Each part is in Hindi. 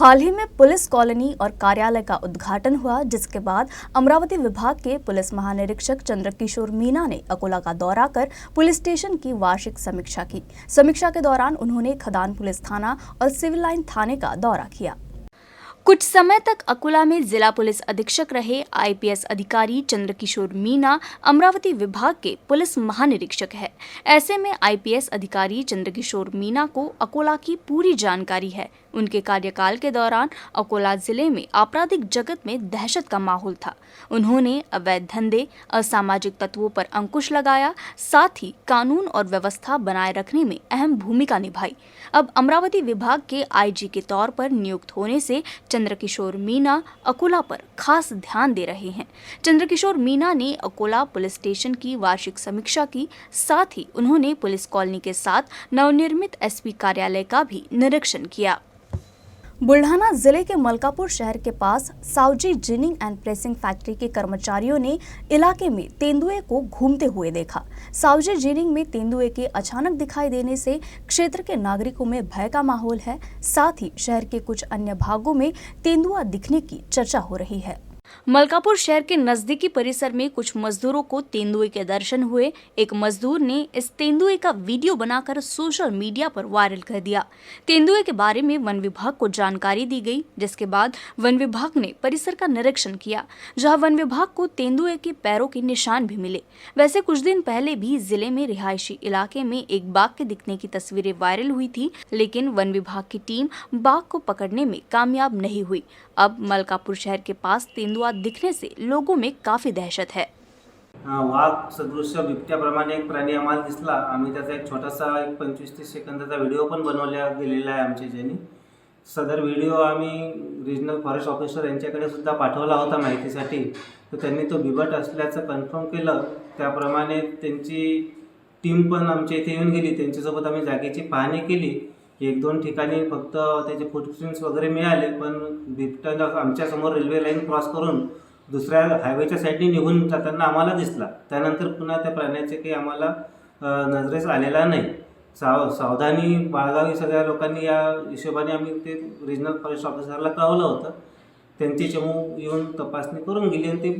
हाल ही में पुलिस कॉलोनी और कार्यालय का उद्घाटन हुआ, जिसके बाद अमरावती विभाग के पुलिस महानिरीक्षक चंद्रकिशोर मीना ने अकोला का दौरा कर पुलिस स्टेशन की वार्षिक समीक्षा की। समीक्षा के दौरान उन्होंने खदान पुलिस थाना और सिविल लाइन थाने का दौरा किया। कुछ समय तक अकोला में जिला पुलिस अधीक्षक रहे आईपीएस अधिकारी चंद्रकिशोर मीना अमरावती विभाग के पुलिस महानिरीक्षक है। ऐसे में आईपीएस अधिकारी चंद्रकिशोर मीना को अकोला की पूरी जानकारी है। उनके कार्यकाल के दौरान अकोला जिले में आपराधिक जगत में दहशत का माहौल था। उन्होंने अवैध धंधे, असामाजिक तत्वों पर अंकुश लगाया, साथ ही कानून और व्यवस्था बनाए रखने में अहम भूमिका निभाई। अब अमरावती विभाग के आईजी के तौर पर नियुक्त होने से चंद्रकिशोर मीना अकोला पर खास ध्यान दे रहे हैं। चंद्रकिशोर मीना ने अकोला पुलिस स्टेशन की वार्षिक समीक्षा की, साथ ही उन्होंने पुलिस कॉलोनी के साथ नवनिर्मित एसपी कार्यालय का भी निरीक्षण किया। बुल्ढाना जिले के मलकापुर शहर के पास Savji ginning and pressing factory के कर्मचारियों ने इलाके में तेंदुए को घूमते हुए देखा। सावजी जिनिंग में तेंदुए के अचानक दिखाई देने से क्षेत्र के नागरिकों में भय का माहौल है। साथ ही शहर के कुछ अन्य भागों में तेंदुआ दिखने की चर्चा हो रही है। मलकापुर शहर के नजदीकी परिसर में कुछ मजदूरों को तेंदुए के दर्शन हुए। एक मजदूर ने इस तेंदुए का वीडियो बनाकर सोशल मीडिया पर वायरल कर दिया। तेंदुए के बारे में वन विभाग को जानकारी दी गई, जिसके बाद वन विभाग ने परिसर का निरीक्षण किया, जहां वन विभाग को तेंदुए के पैरों के निशान भी मिले। वैसे कुछ दिन पहले भी जिले में रिहायशी इलाके में एक बाघ के दिखने की तस्वीरें वायरल हुई थी, लेकिन वन विभाग की टीम बाघ को पकड़ने में कामयाब नहीं हुई। अब मलकापुर शहर के पास तेंदुआ दिखने से लोगों में काफी दहशत है। वाघ सदृश्य बिबट्याप्रमाणे एक प्राणी आम्हाला दिसला। आम्ही त्याचा एक छोटासा 25-30 सेकंदाचा व्हिडिओ पण बनवला गेलेला आहे आमच्या ज्यांनी। सदर व्हिडिओ आम्ही रिजनल फॉरेस्ट ऑफिसर यांच्याकडे सुद्धा पाठवला होता माहितीसाठी, तर त्यांनी तो बिबट असल्याचं कन्फर्म केलं। त्याप्रमाणे त्यांची टीम पण आमच्या इथे येऊन गेली। त्यांच्यासोबत आम्ही जागेची पाहणी केली। 1-2 ठिकाणी फक्त त्याचे फुटप्रिंट्स वगैरे मिळाले, पण बिबट्याला आमच्या समोर रेल्वे लाईन क्रॉस करून दुसऱ्या हायवेच्या साईडने निघून जाताना आम्हाला दिसला। त्यानंतर पुन्हा त्या प्राण्याचे काही आम्हाला नजरेस आलेला नाही। सावधानी बाळगावी सगळ्या लोकांनी या हिशोबाने आम्ही ते रिजनल फॉरेस्ट ऑफिसरला कळवलं होतं। त्यांची चमू येऊन तपासणी करून गेली आणि ते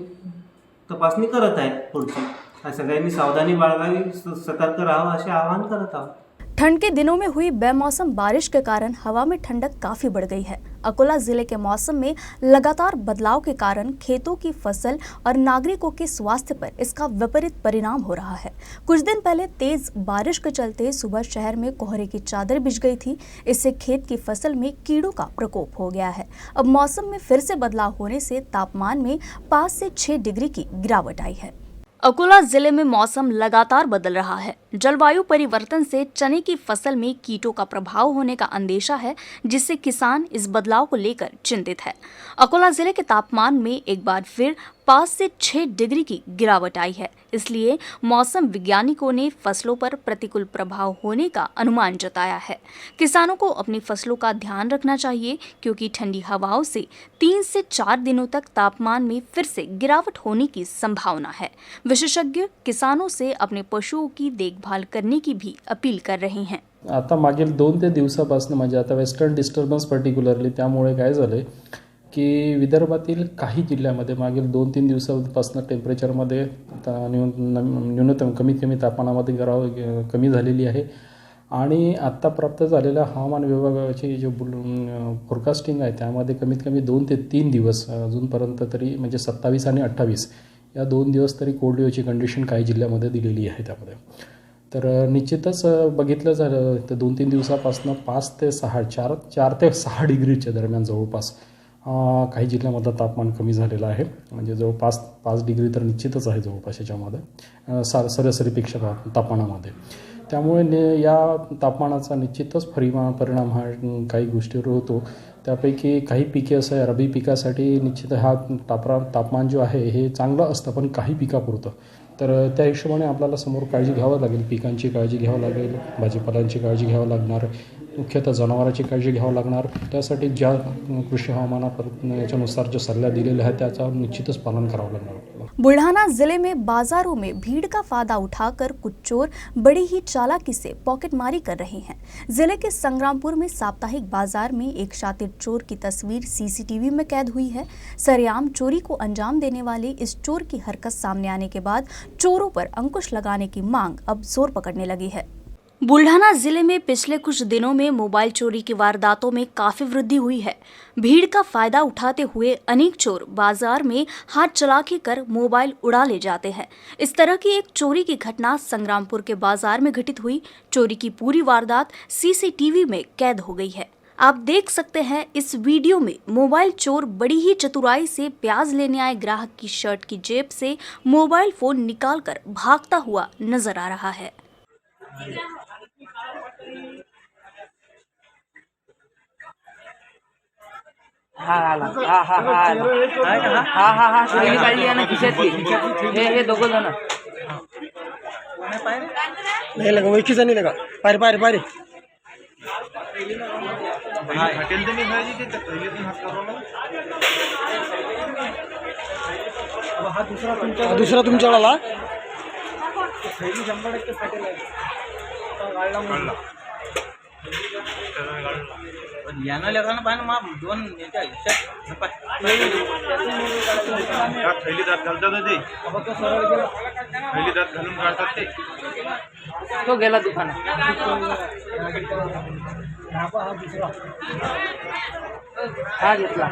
तपासणी करत आहेत पुढची। सगळ्यांनी सावधानी बाळगावी, सतर्क राहावं असे आवाहन करत आहोत। ठंड के दिनों में हुई बेमौसम बारिश के कारण हवा में ठंडक काफी बढ़ गई है। अकोला जिले के मौसम में लगातार बदलाव के कारण खेतों की फसल और नागरिकों के स्वास्थ्य पर इसका विपरीत परिणाम हो रहा है। कुछ दिन पहले तेज बारिश के चलते सुबह शहर में कोहरे की चादर बिछ गई थी। इससे खेत की फसल में कीड़ों का प्रकोप हो गया है। अब मौसम में फिर से बदलाव होने से तापमान में 5 से 6 डिग्री की गिरावट आई है। अकोला जिले में मौसम लगातार बदल रहा है। जलवायु परिवर्तन से चने की फसल में कीटों का प्रभाव होने का अंदेशा है, जिससे किसान इस बदलाव को लेकर चिंतित है। अकोला जिले के तापमान में एक बार फिर 5 से 6 डिग्री की गिरावट आई है। इसलिए मौसम वैज्ञानिकों ने फसलों पर प्रतिकूल प्रभाव होने का अनुमान जताया है। किसानों को अपनी फसलों का ध्यान रखना चाहिए, क्योंकि ठंडी हवाओं से 3 से 4 दिनों तक तापमान में फिर से गिरावट होने की संभावना है। विशेषज्ञ किसानों से अपने पशुओं की देखभाल करने की भी अपील कर रहे हैं। आता मागील 2 ते दिवसापासून म्हणजे आता वेस्टर्न डिस्टर्बन्स पर्टिक्युलरली त्यामुळे काय झालं की विदर्भातील काही जिल्ह्यामध्ये मागील 2-3 दिवसापासून टेम्परेचरमध्ये न्यूनतम कमीत कमी तापमानामध्ये कमी झालेली आहे। आणि आत्ता प्राप्त झालेल्या हवामान विभागाची जो फोरकास्टिंग आहे त्यामध्ये कमीत कमी 2 ते 3 दिवस अजूनपर्यंत तरी म्हणजे 27 आणि 28 या 2 दिवस तरी कोल्ड वेव्हची कंडिशन काही जिल्ह्यामध्ये दिलेली आहे। त्यामध्ये तर निश्चितच बघितलं झालं तर 2-3 दिवसापासून 5 ते 6 4 ते 6 डिग्रीच्या दरम्यान जवळपास काही जिल्ह्यामध्ये तापमान कमी झालेलं आहे। म्हणजे जवळपास 5 डिग्री तर निश्चितच आहे जवळपास याच्यामध्ये सरासरीपेक्षा तापमानामध्ये। त्यामुळे या तापमानाचा निश्चितच परिणाम हा काही गोष्टीवर होतो। त्यापैकी काही पिके असं आहे, रब्बी पिकासाठी निश्चित हा तापमान जो आहे हे चांगलं असतं, पण काही पिकापुरतं। तर त्या हिशोबाने आपल्याला समोर काळजी घ्यावी लागेल, पिकांची काळजी घ्यावी लागेल, भाजीपालांची काळजी घ्यावी लागणार। मुख्यतः जनावरांची काळजी घ्यावं लागणार. त्यासाठी ज्या कृषी याच्यानुसार जो सल्ला दिलेला आहे त्याचा निश्चितच पालन करावं लागणार. बुल्ढाना जिले में बाजारों में भीड़ का फायदा उठाकर कुछ चोर बड़ी ही चालाकी से पॉकेटमारी कर रहे हैं. जिले के संग्रामपुर में साप्ताहिक बाजार में एक शातिर चोर की तस्वीर सीसीटीवी में कैद हुई है. सरेआम चोरी को अंजाम देने वाले इस चोर की हरकत सामने आने के बाद चोरों पर अंकुश लगाने की मांग अब जोर पकड़ने लगी है. बुल्ढाना जिले में पिछले कुछ दिनों में मोबाइल चोरी की वारदातों में काफी वृद्धि हुई है. भीड़ का फायदा उठाते हुए अनेक चोर बाजार में हाथ चलाकी कर मोबाइल उड़ा ले जाते हैं. इस तरह की एक चोरी की घटना संग्रामपुर के बाजार में घटित हुई. चोरी की पूरी वारदात सीसीटीवी में कैद हो गई है. आप देख सकते हैं इस वीडियो में मोबाइल चोर बड़ी ही चतुराई से प्याज लेने आए ग्राहक की शर्ट की जेब से मोबाइल फोन निकालकर भागता हुआ नजर आ रहा है. सुरी निकालली आहे ना खिशातली. हे दोघं जण नहीं लगा वही खिसा नहीं लगा पारे पारे पारे दूसरा तुमच्याकडे आला यानं लेकरानं पाहिजे मग दोन याच्या थैली दात घालतात ते थैली दात घालून काढतात ते. तो गेला दुकानात. हा घेतला.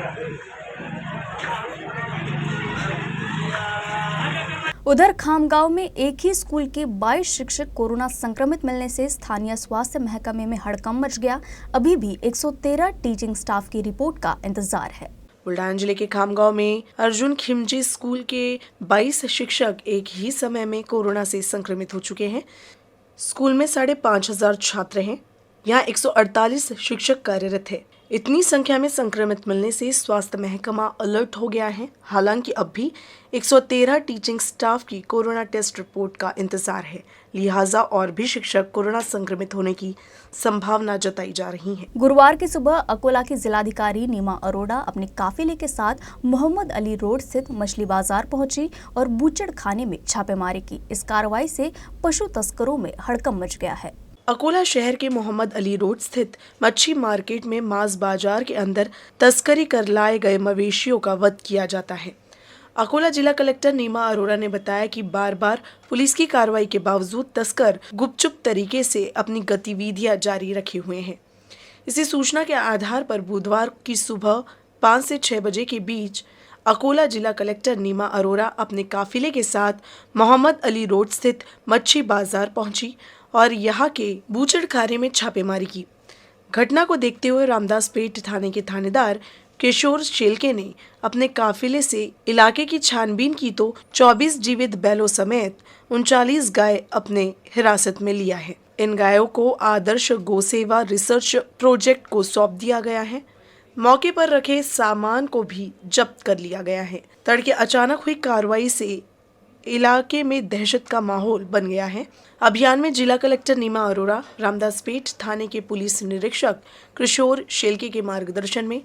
उधर खामगांव में एक ही स्कूल के 22 शिक्षक कोरोना संक्रमित मिलने से स्थानीय स्वास्थ्य महकमे में हड़कंप मच गया. अभी भी 113 टीचिंग स्टाफ की रिपोर्ट का इंतजार है. बुल्ढाना जिले के खामगांव में अर्जुन खिमजी स्कूल के 22 शिक्षक एक ही समय में कोरोना से संक्रमित हो चुके हैं. स्कूल में 5,500 छात्र हैं. यहाँ 148 शिक्षक कार्यरत है. इतनी संख्या में संक्रमित मिलने से स्वास्थ्य महकमा अलर्ट हो गया है. हालांकि अब भी 113 टीचिंग स्टाफ की कोरोना टेस्ट रिपोर्ट का इंतजार है. लिहाजा और भी शिक्षक कोरोना संक्रमित होने की संभावना जताई जा रही है. गुरुवार की सुबह अकोला की जिलाधिकारी नीमा अरोड़ा अपने काफिले के साथ मोहम्मद अली रोड स्थित मछली बाजार पहुंची और बूचड़ खाने में छापेमारी की. इस कार्रवाई से पशु तस्करों में हड़कंप मच गया है. अकोला शहर के मोहम्मद अली रोड स्थित मच्छी मार्केट में मांस बाजार के अंदर तस्करी कर लाए गए मवेशियों का वध किया जाता है. अकोला जिला कलेक्टर नीमा अरोड़ा ने बताया कि बार बार पुलिस की कार्रवाई के बावजूद तस्कर गुपचुप तरीके से अपनी गतिविधियां जारी रखे हुए हैं. इसी सूचना के आधार पर बुधवार की सुबह 5 से 6 बजे के बीच अकोला जिला कलेक्टर नीमा अरोड़ा अपने काफिले के साथ मोहम्मद अली रोड स्थित मच्छी बाजार पहुंची और यहाँ के बूचड़ खाने में छापेमारी की. घटना को देखते हुए रामदासपेट थाने के थानेदार किशोर शेलके ने अपने काफिले से इलाके की छानबीन की तो 24 जीवित बैलों समेत 39 गाय अपने हिरासत में लिया है. इन गायों को आदर्श गौसेवा रिसर्च प्रोजेक्ट को सौंप दिया गया है. मौके पर रखे सामान को भी जब्त कर लिया गया है. तड़के अचानक हुई कार्रवाई से इलाके में दहशत का माहौल बन गया है. अभियान में जिला कलेक्टर नीमा अरोड़ा, रामदासपेट थाने के पुलिस निरीक्षक किशोर शेलके के मार्गदर्शन में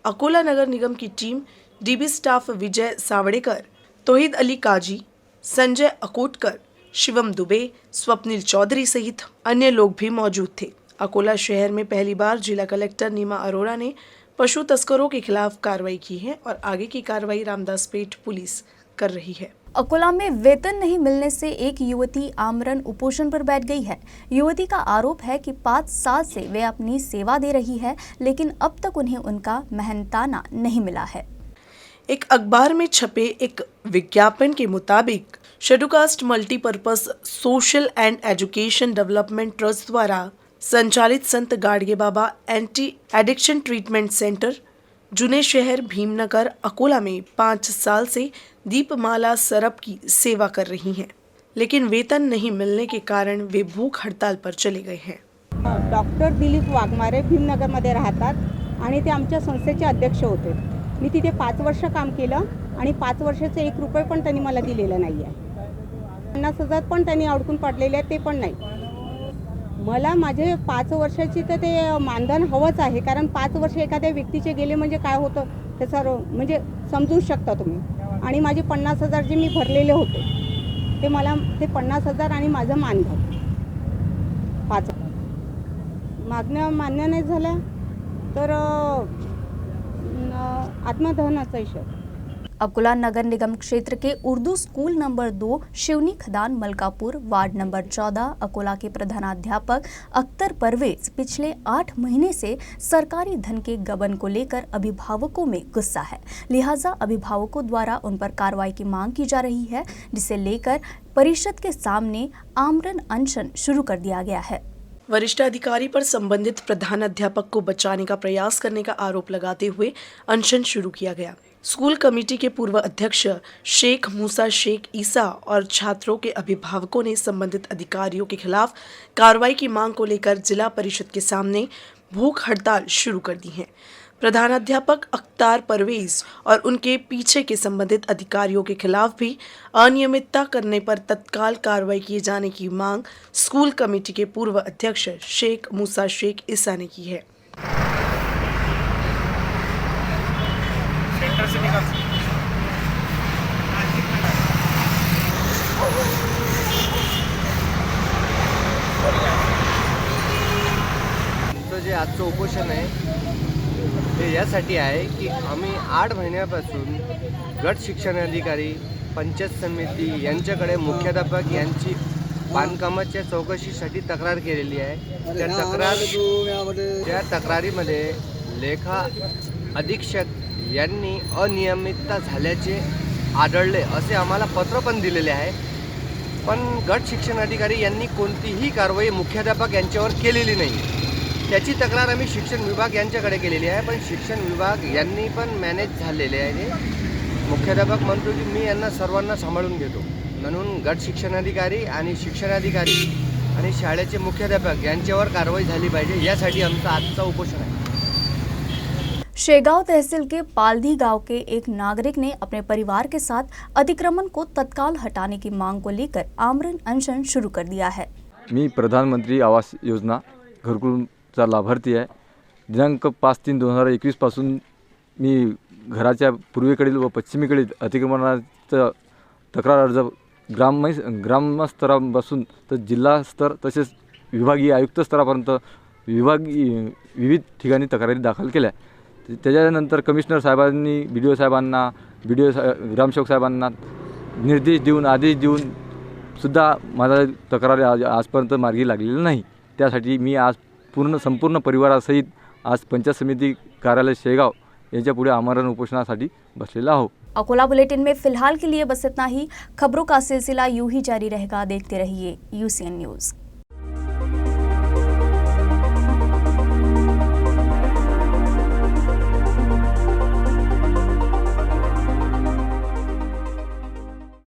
अकोला नगर निगम की टीम, डीबी स्टाफ विजय सावड़ेकर, तोहिद अली काजी, संजय अकोटकर, शिवम दुबे, स्वप्निल चौधरी सहित अन्य लोग भी मौजूद थे. अकोला शहर में पहली बार जिला कलेक्टर नीमा अरोड़ा ने पशु तस्करों के खिलाफ कार्रवाई की है और आगे की कार्रवाई रामदासपेट पुलिस कर रही है. अकोला में वेतन नहीं मिलने से एक युवती आमरण उपोषण पर बैठ गई है. युवती का आरोप है कि 5 साल से वे अपनी सेवा दे रही है, लेकिन अब तक उन्हें उनका मेहनताना नहीं मिला है. एक अखबार में छपे एक विज्ञापन के मुताबिक scheduled caste multipurpose social and education development trust द्वारा संचालित Sant Gadge Baba anti addiction treatment centre जुने शहर भीमनगर अकोला में 5 साल से दीपमाला सरप की सेवा कर रही हैं, लेकिन वेतन नहीं मिलने के कारण वे भूख हड़ताल पर चले गए हैं. डॉक्टर दिलीप वाघमारे भीमनगरमध्ये राहतात आणि ते आमच्या संस्थेचे अध्यक्ष होते. मी तिथे 5 वर्ष काम केलं आणि 5 वर्षाचे 1 रुपये पण त्यांनी मला दिलेला नाही आहे. 50,000 पण त्यांनी अडकून पडलेले आहेत, ते पण नाही. मला माझे 5 वर्षाची तर ते मानधन हवंच आहे, कारण 5 वर्ष एखाद्या व्यक्तीचे गेले म्हणजे काय होतं ते सर्व म्हणजे समजू शकता तुम्ही. आणि माझे 50,000 जे मी भरलेले होते ते मला ते 50,000 आणि माझं मानधन 5 मागण्या मान्य नाही झाल्या तर आत्मदहनाचा इशारा. अकोला नगर निगम क्षेत्र के उर्दू स्कूल नंबर 2 शिवनी खदान मलकापुर वार्ड नंबर 14 अकोला के प्रधानाध्यापक अख्तर परवेज पिछले 8 महीने से सरकारी धन के गबन को लेकर अभिभावकों में गुस्सा है। लिहाजा अभिभावकों द्वारा उन पर कार्रवाई की मांग की जा रही है, जिसे लेकर परिषद के सामने आमरण अनशन शुरू कर दिया गया है। वरिष्ठ अधिकारी पर संबंधित प्रधानाध्यापक को बचाने का प्रयास करने का आरोप लगाते हुए अनशन शुरू किया गया। स्कूल कमेटी के पूर्व अध्यक्ष शेख मूसा शेख ईसा और छात्रों के अभिभावकों ने संबंधित अधिकारियों के खिलाफ कार्रवाई की मांग को लेकर जिला परिषद के सामने भूख हड़ताल शुरू कर दी है। प्रधानाध्यापक अख्तार परवेज और उनके पीछे के संबंधित अधिकारियों के खिलाफ भी अनियमितता करने पर तत्काल कार्रवाई किए जाने की मांग स्कूल कमेटी के पूर्व अध्यक्ष शेख मूसा शेख ईसा ने की है। जे आजचं उपोषण आहे ते यासाठी आहे की आम्ही 8 महिन्यापासून गट शिक्षण अधिकारी, पंचायत समिती यांच्याकडे मुख्याध्यापक यांची बांधकामाच्या चौकशीसाठी तक्रार केलेली आहे। त्या तक्रारीमध्ये लेखा अधीक्षक यांनी अनियमितता झाल्याचे आढळले असे आम्हाला पत्र पण दिलेले आहे, पण गट शिक्षण अधिकारी यांनी कोणतीही कारवाई मुख्याध्यापक यांच्यावर केलेली नाही। त्याची तक्रार आम्ही शिक्षण विभाग यांच्याकडे केलेली आहे, पण शिक्षण विभाग यांनी पण मॅनेज झालेले आहे। मुख्याध्यापक म्हणतो की मी यांना सर्वांना सांभाळून घेतो, म्हणून गट शिक्षण अधिकारी आणि शिक्षणाधिकारी आणि शाळेचे मुख्याध्यापक यांच्यावर कारवाई झाली पाहिजे, यासाठी आमचा आजचा उपोषण आहे। शेगांव तहसील के पालधी गांव के एक नागरिक ने अपने परिवार के साथ अतिक्रमण को तत्काल हटाने की मांग को लेकर आमरण अनशन शुरू कर दिया है। मी प्रधानमंत्री आवास योजना घरकुलचा लाभार्थी आहे। दिनांक 5/3/2021 पासून मी घराच्या पूर्वेकडील व पश्चिमेकडील अतिक्रमणाचा तक्रार अर्ज ग्रामस्तरापासून तर जिल्हा स्तर तसेच विभागीय आयुक्त स्तरापर्यंत विविध ठिकाणी तक्रारी दाखल केल्या। त्याच्यानंतर कमिशनर साहेबांनी BDO साहेबांना ग्रामसेवक साहेबांना निर्देश देऊन आदेश देऊन सुद्धा माझा तक्रार आजपर्यंत मार्गी लागलेली नाही। त्यासाठी मी आज संपूर्ण परिवारासहित आज पंचायत समिती कार्यालय शेगाव यांच्या पुढे आमरण उपोषणासाठी बसलेला आहोत। अकोला बुलेटिन में फिलहाल के लिए बस इतना ही। खबरों का सिलसिला यूं ही जारी रहेगा। देखते रहिए UCN न्यूज़।